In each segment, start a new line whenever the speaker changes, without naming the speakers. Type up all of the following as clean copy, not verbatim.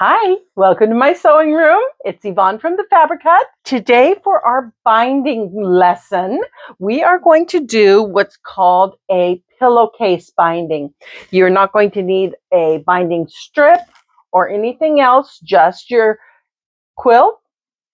Hi, welcome to my sewing room. It's Yvonne from the Fabric Hut. Today for our binding lesson, we are going to do what's called a pillowcase binding. You're not going to need a binding strip or anything else, just your quilt,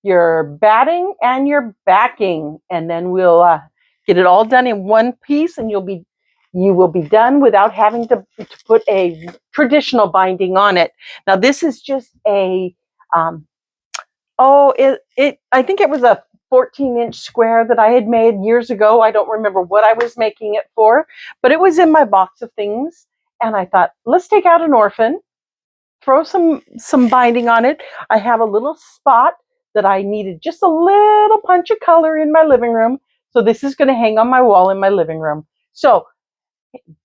your batting, and your backing. And then we'll get it all done in one piece and you will be done without having to put a traditional binding on it. Now this is just a, I think it was a 14-inch square that I had made years ago. I don't remember what I was making it for, but it was in my box of things. And I thought, let's take out an orphan, throw some binding on it. I have a little spot that I needed just a little punch of color in my living room. So this is going to hang on my wall in my living room. So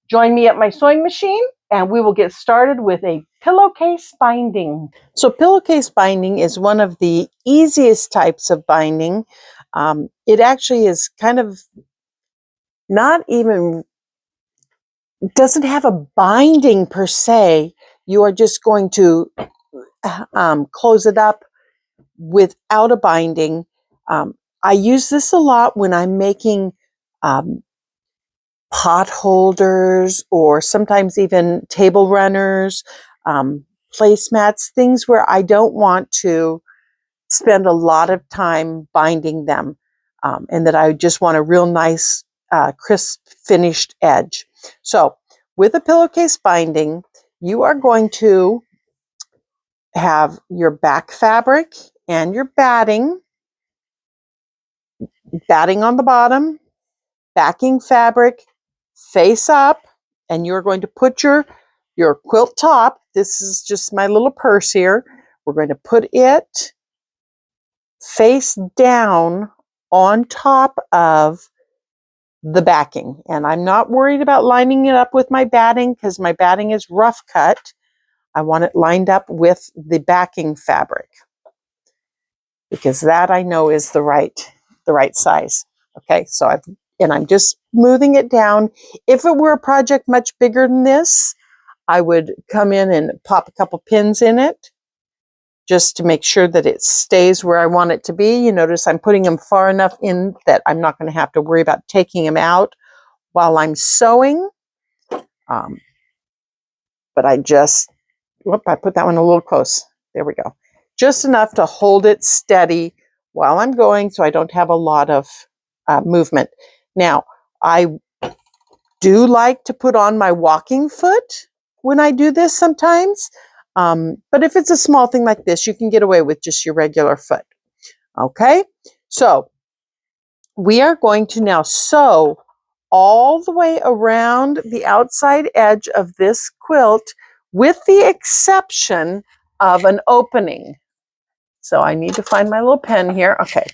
join me at my sewing machine and we will get started with a pillowcase binding. So pillowcase binding is one of the easiest types of binding. It actually is kind of not even, doesn't have a binding per se. You are just going to close it up without a binding. I use this a lot when I'm making pot holders or sometimes even table runners, placemats, things where I don't want to spend a lot of time binding them, and that I just want a real nice, crisp finished edge. So with a pillowcase binding, you are going to have your back fabric and your batting on the bottom, backing fabric face up, and you're going to put your quilt top. This is just my little purse here. We're going to put it face down on top of the backing. And I'm not worried about lining it up with my batting because my batting is rough cut. I want it lined up with the backing fabric because that I know is the right size. Okay, so I'm just smoothing it down. If it were a project much bigger than this, I would come in and pop a couple pins in it just to make sure that it stays where I want it to be. You notice I'm putting them far enough in that I'm not going to have to worry about taking them out while I'm sewing. But I put that one a little close. There we go. Just enough to hold it steady while I'm going so I don't have a lot of movement. Now, I do like to put on my walking foot when I do this sometimes. But if it's a small thing like this, you can get away with just your regular foot. Okay, so we are going to now sew all the way around the outside edge of this quilt with the exception of an opening. So I need to find my little pen here. Okay,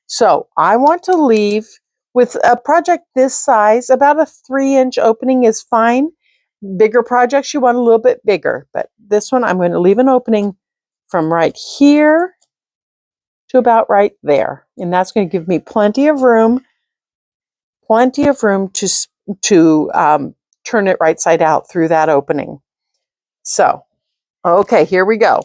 so I want to leave, with a project this size, about a 3-inch opening is fine. Bigger projects, you want a little bit bigger, but this one I'm going to leave an opening from right here to about right there. And that's going to give me plenty of room to turn it right side out through that opening. So, okay, here we go.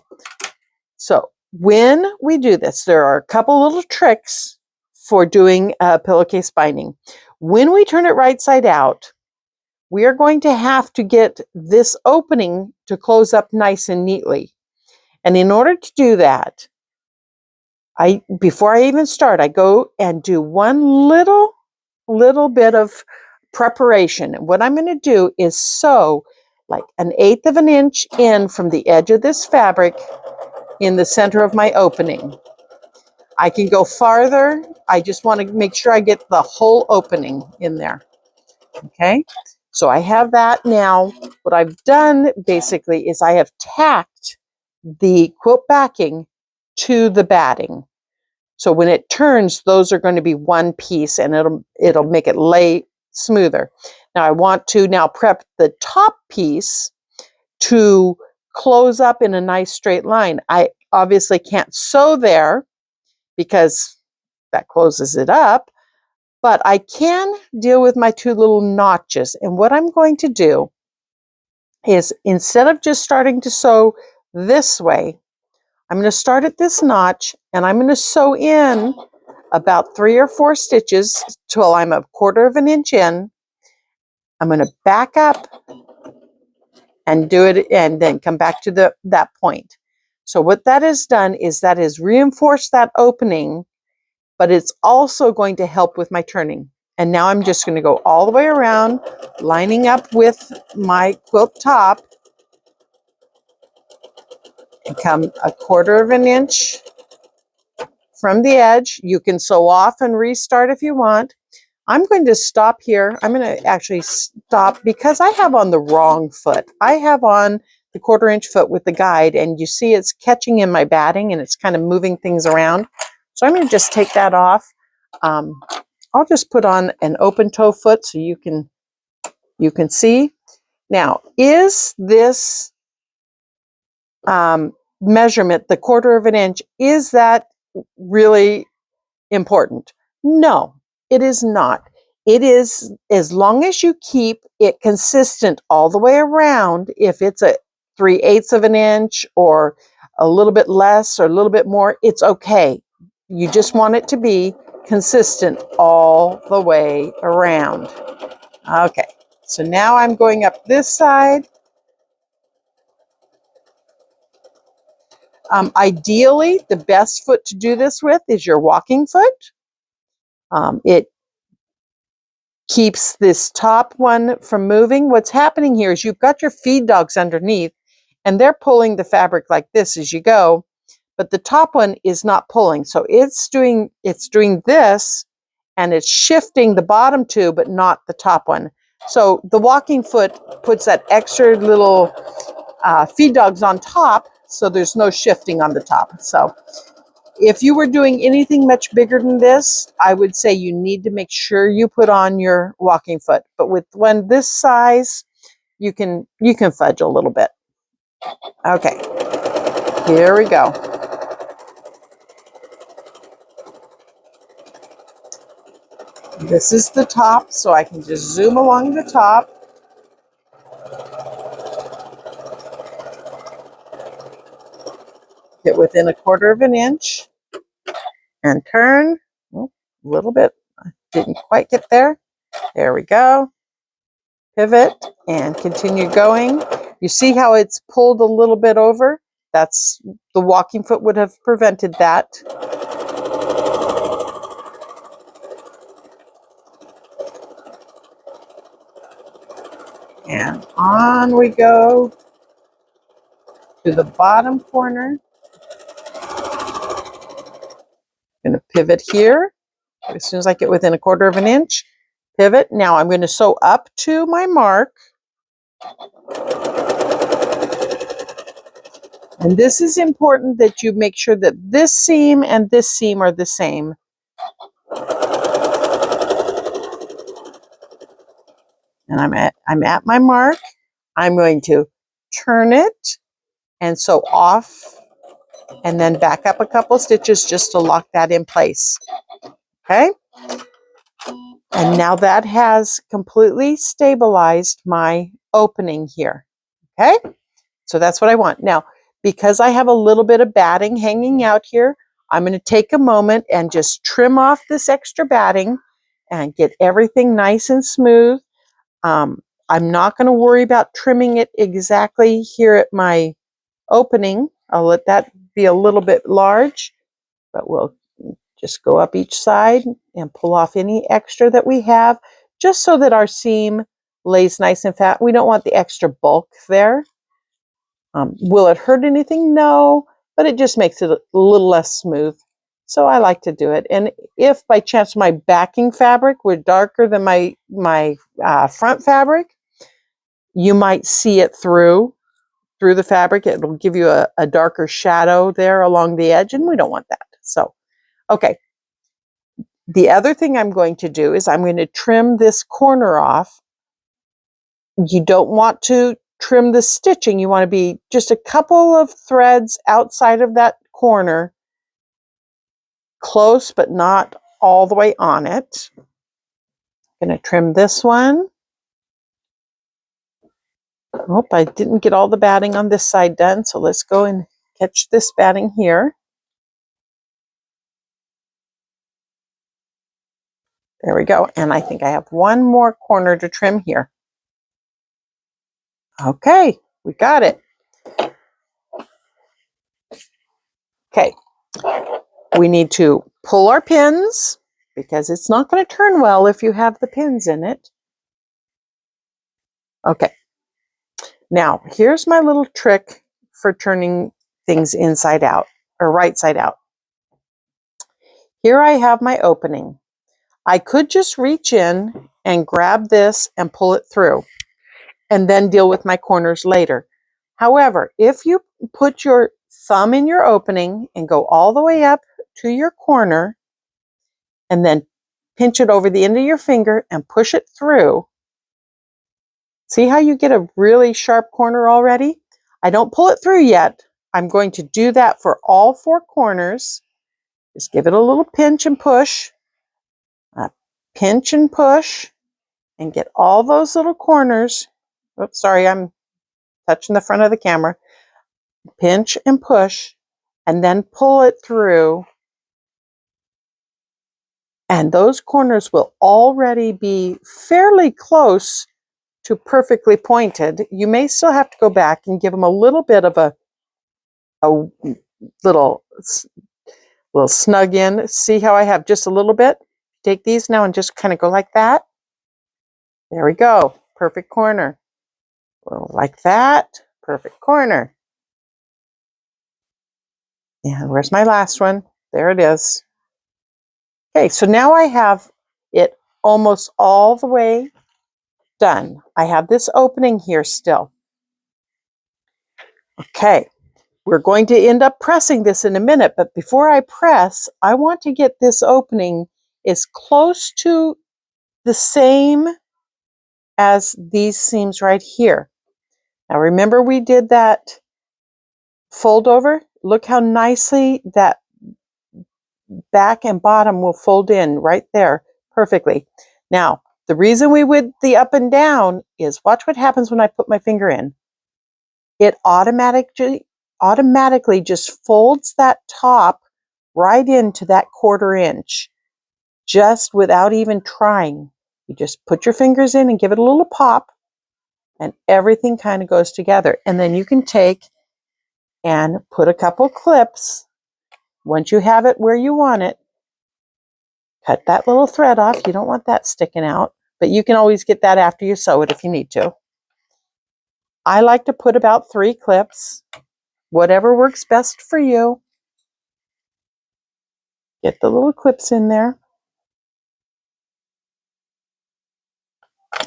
So when we do this, there are a couple little tricks for doing a pillowcase binding. When we turn it right side out, we are going to have to get this opening to close up nice and neatly. And in order to do that, before I even start, I go and do one little bit of preparation. What I'm going to do is sew like 1/8 of an inch in from the edge of this fabric in the center of my opening. I can go farther. I just want to make sure I get the whole opening in there. Okay, so I have that now. What I've done basically is I have tacked the quilt backing to the batting. So when it turns, those are going to be one piece and it'll make it lay smoother. Now I want to now prep the top piece to close up in a nice straight line. I obviously can't sew there because that closes it up, but I can deal with my 2 little notches. And what I'm going to do is, instead of just starting to sew this way, I'm going to start at this notch and I'm going to sew in about 3 or 4 stitches till I'm 1/4 of an inch in. I'm going to back up and do it and then come back to that point. So what that has done is that has reinforced that opening, but it's also going to help with my turning. And now I'm just going to go all the way around, lining up with my quilt top and come 1/4 of an inch from the edge. You can sew off and restart if you want. I'm going to stop here. I'm going to actually stop because I have on the wrong foot. I have on the 1/4 inch foot with the guide, and you see it's catching in my batting and it's kind of moving things around. So I'm going to just take that off. I'll just put on an open toe foot so you can see. Now, is this measurement, the 1/4 of an inch, is that really important? No, it is not. It is, as long as you keep it consistent all the way around. If it's a 3/8 of an inch or a little bit less or a little bit more, it's okay. You just want it to be consistent all the way around. Okay, so now I'm going up this side. Ideally, the best foot to do this with is your walking foot. It keeps this top one from moving. What's happening here is you've got your feed dogs underneath and they're pulling the fabric like this as you go, but the top one is not pulling. So it's doing this and it's shifting the bottom two, but not the top one. So the walking foot puts that extra little feed dogs on top, so there's no shifting on the top. So if you were doing anything much bigger than this, I would say you need to make sure you put on your walking foot. But with one this size, you can fudge a little bit. Okay, here we go. This is the top, so I can just zoom along the top. Get within 1/4 of an inch and turn. Oh, a little bit. I didn't quite get there. There we go. Pivot and continue going. You see how it's pulled a little bit over? That's the walking foot would have prevented that. And on we go to the bottom corner. I'm going to pivot here. As soon as I get within 1/4 of an inch, pivot. Now I'm going to sew up to my mark. And this is important that you make sure that this seam and this seam are the same. And I'm at my mark. I'm going to turn it and sew off and then back up a couple stitches just to lock that in place. Okay? And now that has completely stabilized my opening here. Okay? So that's what I want. Now, because I have a little bit of batting hanging out here, I'm going to take a moment and just trim off this extra batting and get everything nice and smooth. I'm not going to worry about trimming it exactly here at my opening. I'll let that be a little bit large, but we'll just go up each side and pull off any extra that we have, just so that our seam lays nice and fat. We don't want the extra bulk there. Will it hurt anything? No, but it just makes it a little less smooth. So I like to do it. And if by chance my backing fabric were darker than my front fabric, you might see it through the fabric. It'll give you a darker shadow there along the edge, and we don't want that. So, okay. The other thing I'm going to do is I'm going to trim this corner off. You don't want to trim the stitching. You want to be just a couple of threads outside of that corner, close but not all the way on it. I'm going to trim this one. Oh, I didn't get all the batting on this side done, so let's go and catch this batting here. There we go. And I think I have one more corner to trim here. Okay, we got it. Okay, we need to pull our pins because it's not going to turn well if you have the pins in it. Okay, now here's my little trick for turning things inside out or right side out. Here I have my opening. I could just reach in and grab this and pull it through and then deal with my corners later. However, if you put your thumb in your opening and go all the way up to your corner and then pinch it over the end of your finger and push it through, see how you get a really sharp corner already? I don't pull it through yet. I'm going to do that for all 4 corners. Just give it a little pinch and push. Pinch and push and get all those little corners. Oops, sorry, I'm touching the front of the camera. Pinch and push and then pull it through. And those corners will already be fairly close to perfectly pointed. You may still have to go back and give them a little bit of a little snug in. See how I have just a little bit? Take these now and just kind of go like that. There we go. Perfect corner. Like that. Perfect corner. And where's my last one? There it is. Okay, so now I have it almost all the way done. I have this opening here still. Okay, we're going to end up pressing this in a minute, but before I press, I want to get this opening as close to the same as these seams right here. Now remember we did that fold over? Look how nicely that back and bottom will fold in right there perfectly. Now, the reason we would the up and down is watch what happens when I put my finger in. It automatically just folds that top right into that 1/4 inch, just without even trying. You just put your fingers in and give it a little pop, and everything kind of goes together. And then you can take and put a couple clips. Once you have it where you want it, cut that little thread off. You don't want that sticking out, but you can always get that after you sew it if you need to. I like to put about 3 clips, whatever works best for you. Get the little clips in there.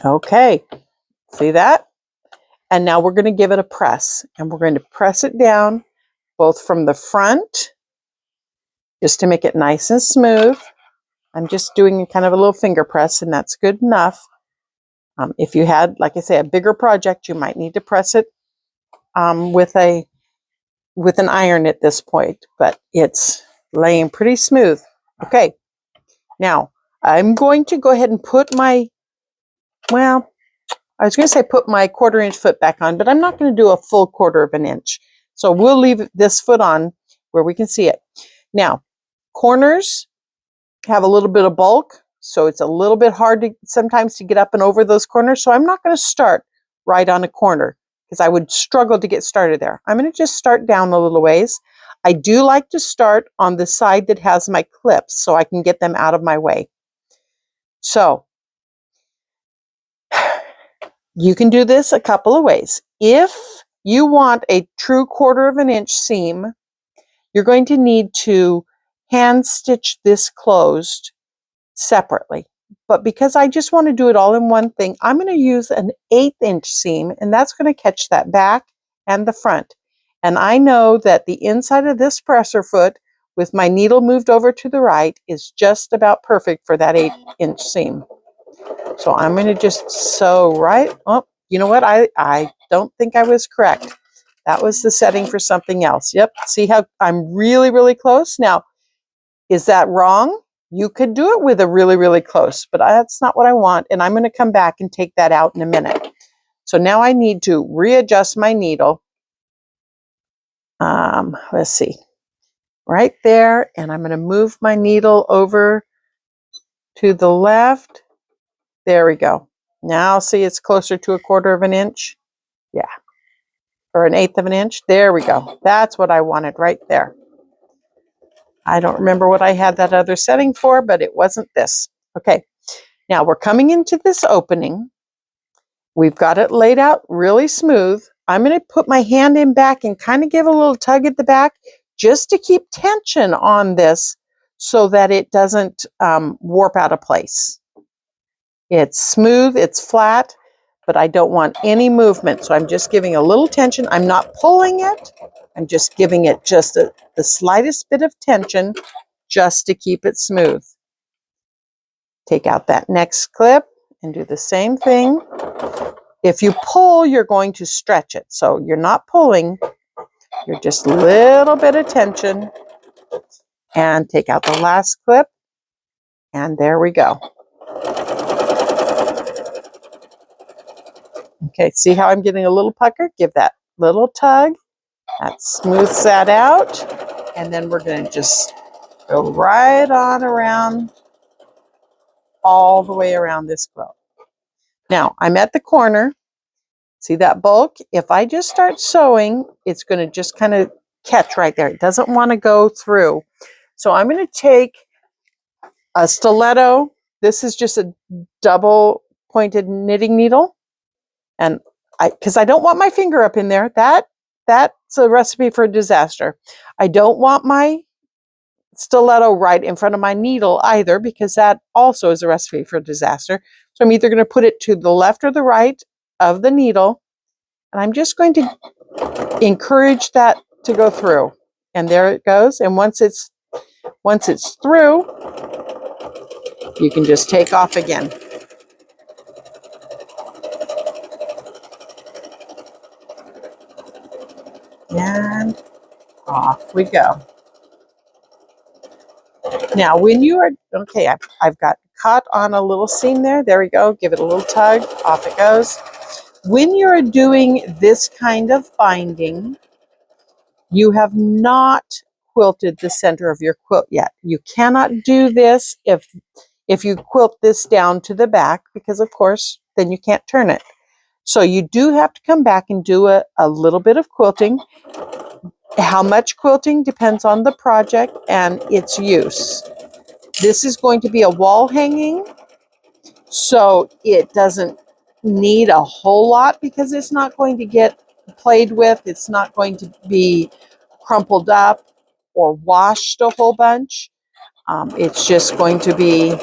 Okay, see that? And now we're going to give it a press, and we're going to press it down both from the front, just to make it nice and smooth. I'm just doing kind of a little finger press, and that's good enough. If you had, like I say, a bigger project, you might need to press it with an iron at this point, but it's laying pretty smooth. Okay, now I'm going to go ahead and put my, well, I was going to say put my 1/4 inch foot back on, but I'm not going to do a full 1/4 inch. So we'll leave this foot on where we can see it. Now, corners have a little bit of bulk, so it's a little bit hard to sometimes to get up and over those corners. So I'm not going to start right on a corner because I would struggle to get started there. I'm going to just start down a little ways. I do like to start on the side that has my clips so I can get them out of my way. So you can do this a couple of ways. If you want a true 1/4 inch seam, you're going to need to hand stitch this closed separately. But because I just want to do it all in one thing, I'm going to use an 1/8 inch seam, and that's going to catch that back and the front. And I know that the inside of this presser foot with my needle moved over to the right is just about perfect for that 1/8 inch seam. So I'm going to just sew right. Oh, you know what? I don't think I was correct. That was the setting for something else. Yep. See how I'm really, really close? Now, is that wrong? You could do it with a really, really close, but that's not what I want. And I'm going to come back and take that out in a minute. So now I need to readjust my needle. Let's see, right there. And I'm going to move my needle over to the left. There we go. Now see, it's closer to 1/4 of an inch. Yeah. Or 1/8 of an inch. There we go. That's what I wanted right there. I don't remember what I had that other setting for, but it wasn't this. Okay. Now we're coming into this opening. We've got it laid out really smooth. I'm going to put my hand in back and kind of give a little tug at the back just to keep tension on this so that it doesn't warp out of place. It's smooth, it's flat, but I don't want any movement. So I'm just giving a little tension. I'm not pulling it. I'm just giving it just the slightest bit of tension just to keep it smooth. Take out that next clip and do the same thing. If you pull, you're going to stretch it. So you're not pulling, you're just a little bit of tension. And take out the last clip. And there we go. Okay, see how I'm getting a little pucker? Give that little tug. That smooths that out. And then we're going to just go right on around, all the way around this quilt. Now, I'm at the corner. See that bulk? If I just start sewing, it's going to just kind of catch right there. It doesn't want to go through. So I'm going to take a stiletto. This is just a double pointed knitting needle. And because I don't want my finger up in there, that's a recipe for a disaster. I don't want my stiletto right in front of my needle either, because that also is a recipe for disaster. So I'm either going to put it to the left or the right of the needle, and I'm just going to encourage that to go through. And there it goes. And once it's through, you can just take off again. And off we go. Now, when you are, okay, I've got caught on a little seam there. There we go. Give it a little tug. Off it goes. When you're doing this kind of binding, you have not quilted the center of your quilt yet. You cannot do this if you quilt this down to the back, because of course, then you can't turn it. So you do have to come back and do a little bit of quilting. How much quilting depends on the project and its use. This is going to be a wall hanging, so it doesn't need a whole lot because it's not going to get played with. It's not going to be crumpled up or washed a whole bunch. It's just going to be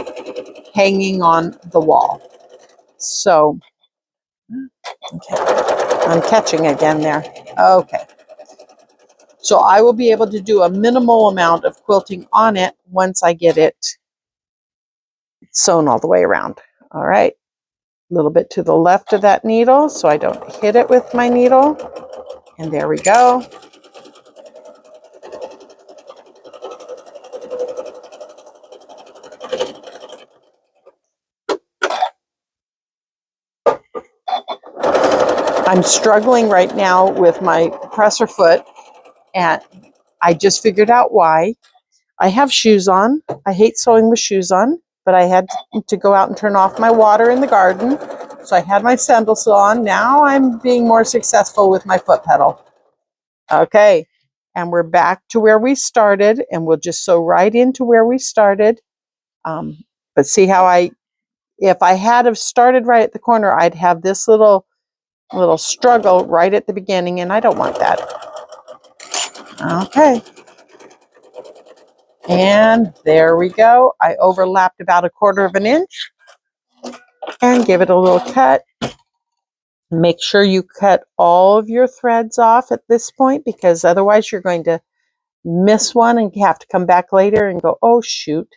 hanging on the wall. So, okay, I'm catching again there. Okay. So I will be able to do a minimal amount of quilting on it once I get it sewn all the way around. All right. A little bit to the left of that needle so I don't hit it with my needle. And there we go. I'm struggling right now with my presser foot, and I just figured out why. I have shoes on. I hate sewing with shoes on, but I had to go out and turn off my water in the garden. So I had my sandals on. Now I'm being more successful with my foot pedal. Okay, and we're back to where we started, and we'll just sew right into where we started. But see how if I had have started right at the corner, I'd have this little struggle right at the beginning, and I don't want that. Okay. And there we go. I overlapped about 1/4 of an inch and give it a little cut. Make sure you cut all of your threads off at this point, because otherwise you're going to miss one and have to come back later and go, oh shoot.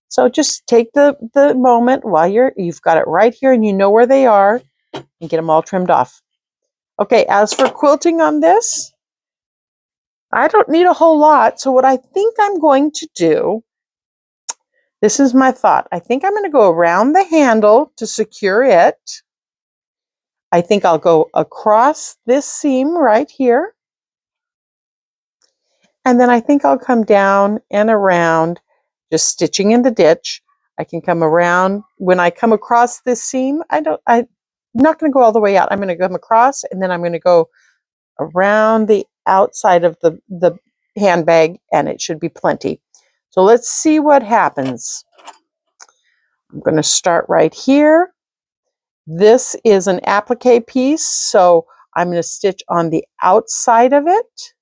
So just take the moment while you've got it right here and you know where they are, and get them all trimmed off. Okay, as for quilting on this, I don't need a whole lot. So what I think I'm going to do, this is my thought. I think I'm going to go around the handle to secure it. I think I'll go across this seam right here. And then I think I'll come down and around, just stitching in the ditch. I can come around. When I come across this seam, I'm not going to go all the way out. I'm going to come across, and then I'm going to go around the outside of the handbag, and it should be plenty. So let's see what happens. I'm going to start right here. This is an applique piece, so I'm going to stitch on the outside of it,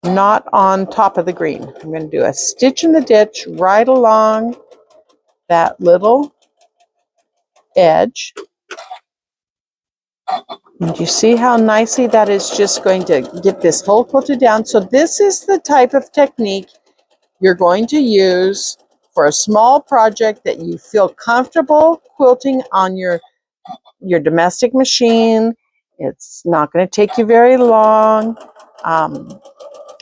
not on top of the green. I'm going to do a stitch in the ditch right along that little edge. And you see how nicely that is just going to get this whole quilted down. So this is the type of technique you're going to use for a small project that you feel comfortable quilting on your domestic machine. It's not going to take you very long.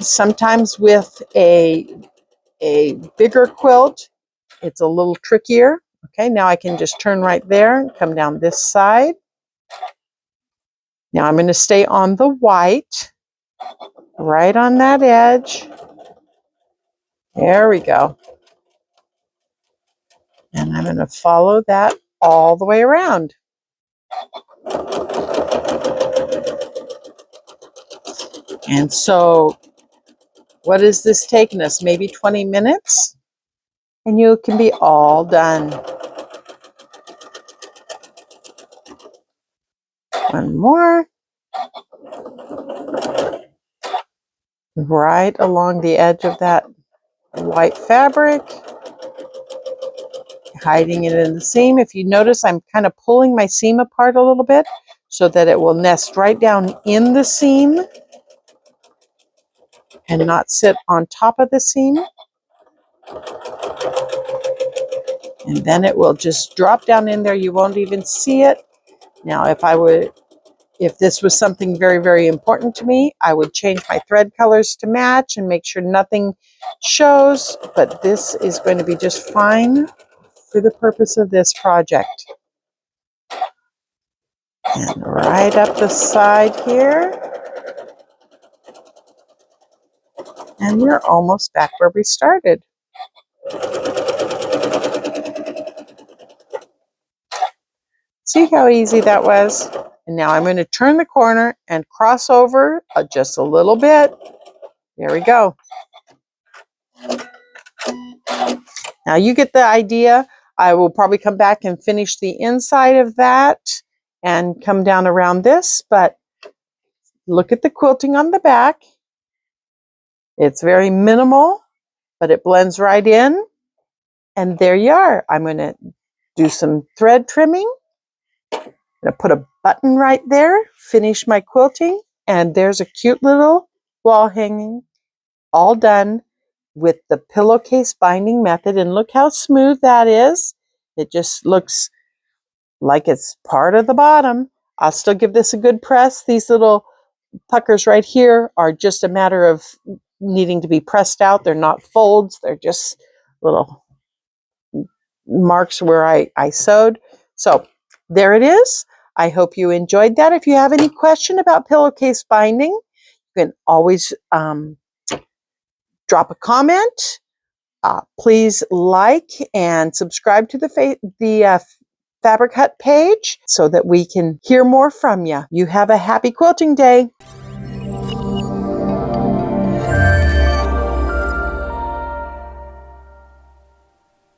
Sometimes with a bigger quilt, it's a little trickier. Okay, now I can just turn right there and come down this side. Now I'm going to stay on the white, right on that edge. There we go. And I'm going to follow that all the way around. And so what is this taking us? Maybe 20 minutes? And you can be all done. One more. Right along the edge of that white fabric. Hiding it in the seam. If you notice, I'm kind of pulling my seam apart a little bit so that it will nest right down in the seam and not sit on top of the seam. And then it will just drop down in there. You won't even see it. Now, if this was something very, very important to me, I would change my thread colors to match and make sure nothing shows. But this is going to be just fine for the purpose of this project. And right up the side here. And we're almost back where we started. See how easy that was? And now I'm going to turn the corner and cross over just a little bit. There we go. Now you get the idea. I will probably come back and finish the inside of that and come down around this, but look at the quilting on the back. It's very minimal, but it blends right in. And there you are. I'm going to do some thread trimming. I'm going to put a button right there, finish my quilting, and there's a cute little wall hanging, all done with the pillowcase binding method. And look how smooth that is. It just looks like it's part of the bottom. I'll still give this a good press. These little puckers right here are just a matter of needing to be pressed out. They're not folds. They're just little marks where I sewed. So there it is. I hope you enjoyed that. If you have any question about pillowcase binding, you can always drop a comment. Please like and subscribe to the Fabric Hut page so that we can hear more from you. You have a happy quilting day.